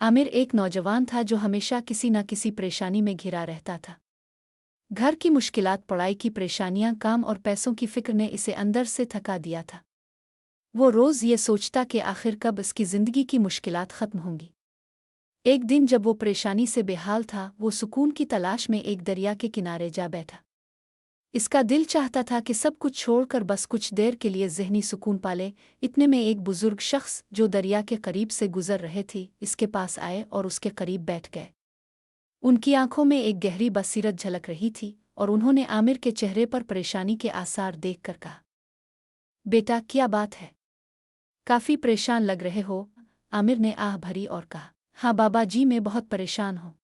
आमिर एक नौजवान था जो हमेशा किसी न किसी परेशानी में घिरा रहता था। घर की मुश्किलात, पढ़ाई की परेशानियां, काम और पैसों की फिक्र ने इसे अंदर से थका दिया था। वो रोज़ ये सोचता कि आखिर कब इसकी ज़िंदगी की मुश्किलात ख़त्म होंगी। एक दिन जब वो परेशानी से बेहाल था, वो सुकून की तलाश में एक दरिया के किनारे जा बैठा। इसका दिल चाहता था कि सब कुछ छोड़कर बस कुछ देर के लिए ज़हनी सुकून पाले। इतने में एक बुजुर्ग शख्स जो दरिया के करीब से गुजर रहे थे, इसके पास आए और उसके करीब बैठ गए। उनकी आंखों में एक गहरी बसीरत झलक रही थी और उन्होंने आमिर के चेहरे पर परेशानी के आसार देखकर कहा, बेटा क्या बात है, काफ़ी परेशान लग रहे हो। आमिर ने आह भरी और कहा, हाँ बाबा जी, मैं बहुत परेशान हूँ।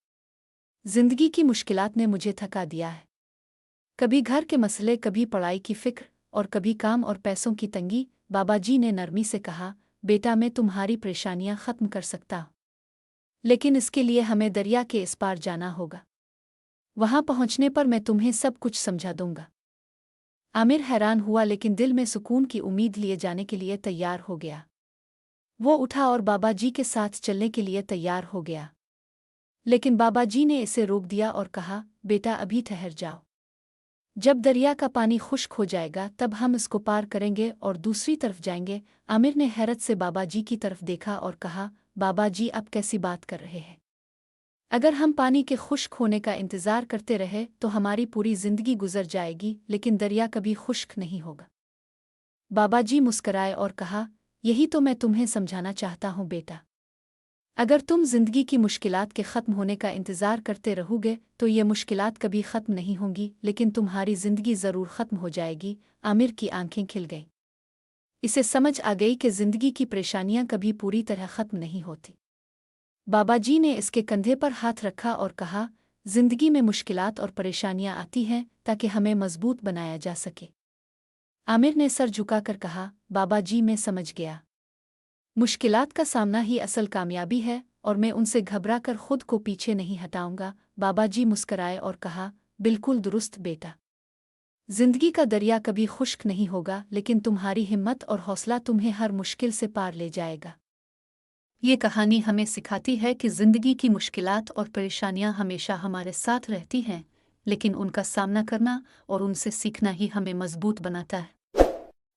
जिंदगी की मुश्किलात ने मुझे थका दिया है। कभी घर के मसले, कभी पढ़ाई की फिक्र और कभी काम और पैसों की तंगी। बाबा जी ने नरमी से कहा, बेटा मैं तुम्हारी परेशानियां खत्म कर सकता हूँ, लेकिन इसके लिए हमें दरिया के इस पार जाना होगा। वहां पहुंचने पर मैं तुम्हें सब कुछ समझा दूंगा। आमिर हैरान हुआ, लेकिन दिल में सुकून की उम्मीद लिए जाने के लिए तैयार हो गया। वो उठा और बाबा जी के साथ चलने के लिए तैयार हो गया, लेकिन बाबा जी ने इसे रोक दिया और कहा, बेटा अभी ठहर जाओ। जब दरिया का पानी खुश्क हो जाएगा तब हम इसको पार करेंगे और दूसरी तरफ जाएंगे। आमिर ने हैरत से बाबा जी की तरफ देखा और कहा, बाबा जी आप कैसी बात कर रहे हैं? अगर हम पानी के खुश्क होने का इंतज़ार करते रहे तो हमारी पूरी जिंदगी गुजर जाएगी, लेकिन दरिया कभी खुश्क नहीं होगा। बाबा जी मुस्कराए और कहा, यही तो मैं तुम्हें समझाना चाहता हूँ बेटा। अगर तुम जिंदगी की मुश्किलात के ख़त्म होने का इंतज़ार करते रहोगे तो ये मुश्किलात कभी ख़त्म नहीं होंगी, लेकिन तुम्हारी ज़िंदगी ज़रूर ख़त्म हो जाएगी। आमिर की आंखें खिल गईं। इसे समझ आ गई कि ज़िंदगी की परेशानियां कभी पूरी तरह ख़त्म नहीं होती। बाबा जी ने इसके कंधे पर हाथ रखा और कहा, ज़िंदगी में मुश्किलात और परेशानियां आती हैं ताकि हमें मजबूत बनाया जा सके। आमिर ने सर झुकाकर कहा, बाबा जी मैं समझ गया। मुश्किलात का सामना ही असल कामयाबी है और मैं उनसे घबराकर खुद को पीछे नहीं हटाऊंगा। बाबा जी मुस्कराए और कहा, बिल्कुल दुरुस्त बेटा। जिंदगी का दरिया कभी खुश्क नहीं होगा, लेकिन तुम्हारी हिम्मत और हौसला तुम्हें हर मुश्किल से पार ले जाएगा। ये कहानी हमें सिखाती है कि जिंदगी की मुश्किलात और परेशानियां हमेशा हमारे साथ रहती हैं, लेकिन उनका सामना करना और उनसे सीखना ही हमें मजबूत बनाता है।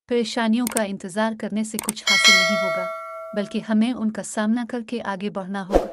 परेशानियों का इंतज़ार करने से कुछ हासिल नहीं होगा, बल्कि हमें उनका सामना करके आगे बढ़ना होगा।